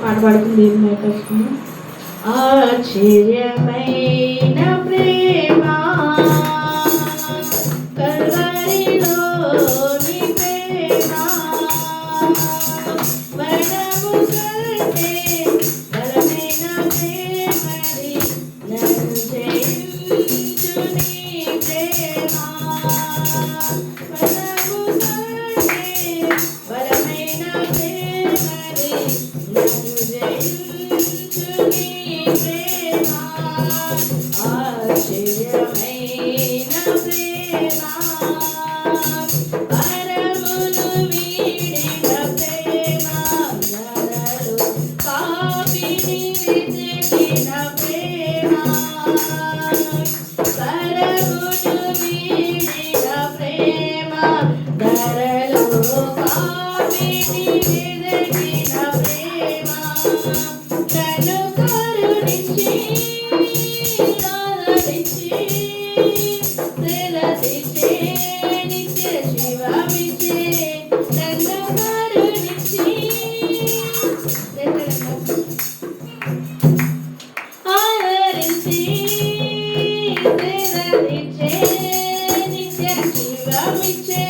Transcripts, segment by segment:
పాట పాడుతుంది దేవుని నేర్పించుకున్నాం. ఆశ్చర్యమైన ప్రేమ కల్వరిలోని ప్రేమ మరణము కంటే బలమైన ప్రేమది నన్ను జయించు నీ ప్రేమ మరణము కంటే బలమైన ప్రేమది నన్ను జయించు నీ ప్రేమ ఆశ్చర్యమైన ప్రేమ పరమును వీడిన ప్రేమ నరలు పాపిని వెతికిన ప్రేమ పరమును వీడిన ప్రేమ నరలు పాపిని వెతికిన ప్రేమ నన్ను కరుణించి లాలించి ప్రేలదిచ్చే నిత్య జీవమిచ్చే నన్ను కరుణించి ఆదరించి ప్రేలదిచ్చే నిత్య జీవమిచ్చే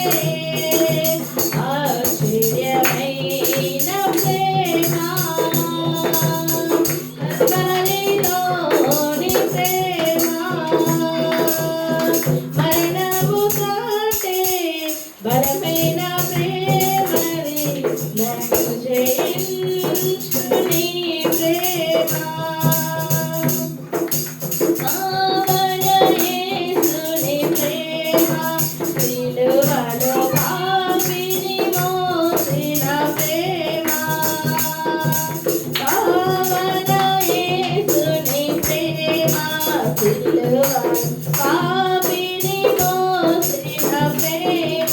ఆశ్చర్యమైన ప్రేమ కల్వరిలోని ప్రేమ మరణము కంటే బలమైన ప్రేమది నన్ను జయించు నీ ప్రేమ యేసుని ప్రేమ సిలువలో పాపిని మోసిన ప్రేమ యేసుని ప్రేమ సిలువలో పాపిని మోసిన ప్రేమ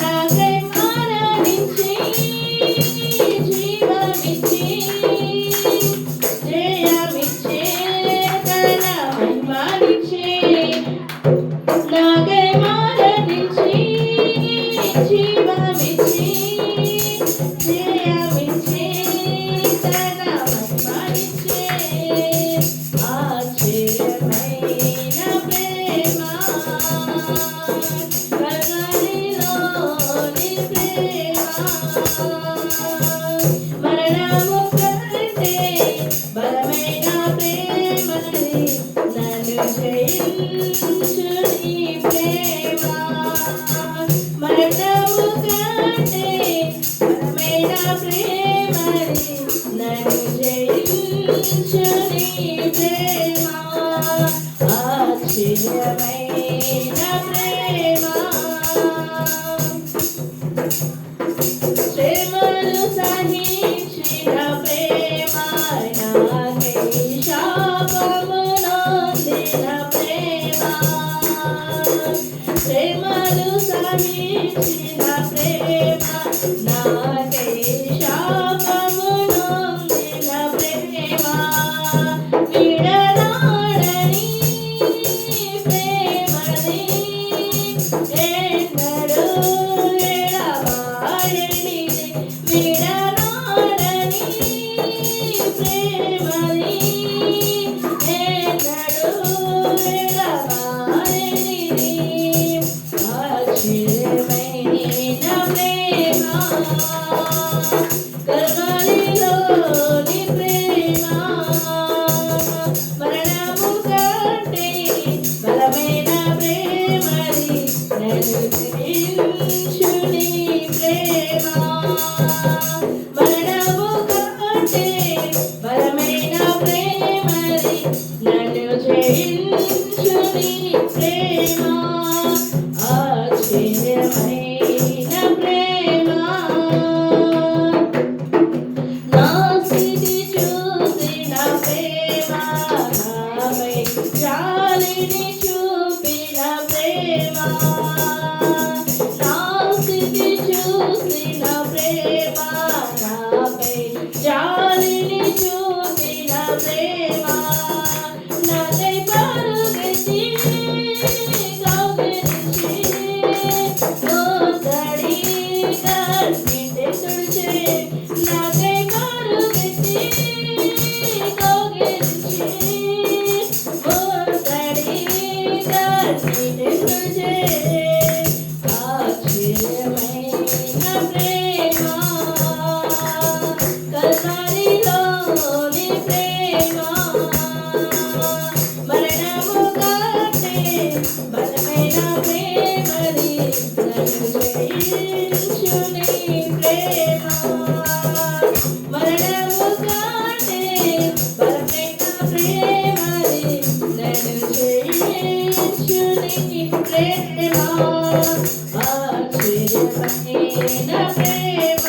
నాకై మరణించి జీవమిచ్చి జయమిచ్చే తన మహిమనిచ్చే నాకై మరణించి జీవమిచ్చి జయమిచ్చే తన మహిమనిచ్చే ఆశ్చర్యమైన ప్రేమ కల్వరిలోని ప్రేమ మరణము కంటే బలమైన ప్రేమది నన్ను జయించు నీ ప్రేమ మరణము కంటే బలమైన ప్రేమది నన్ను జయించు నీ ప్రేమ ఆశ్చర్యమైన ప్రేమ శ్రమను సహించిన ప్రేమ నాకై శాపమునొందిన ప్రేమ శ్రమను సహించిన ప్రేమ నాకై శాపమునొందిన ప్రేమ విడనాడని ప్రేమది ఎన్నడూ ఎడబాయనిది విడనాడని ప్రేమది ఎన్నడూ ఎడబాయనిది ఆశ్చర్యమైన ప్రేమ కల్వరిలోని ప్రేమ మరణము కంటే బలమైన ప్రేమది నన్ను జయించు నీ ప్రేమ మరణము కంటే బలమైన ప్రేమది నన్ను జయించు నీ ప్రేమ ఆశ్చర్యమైన ప్రేమ నా స్థితి చూసిన ప్రేమ నాపై జాలిని చూపిన ప్రేమ నా స్థితి చూసిన ప్రేమ నాపై జాలిని ఆశ్చర్యమైన ప్రేమ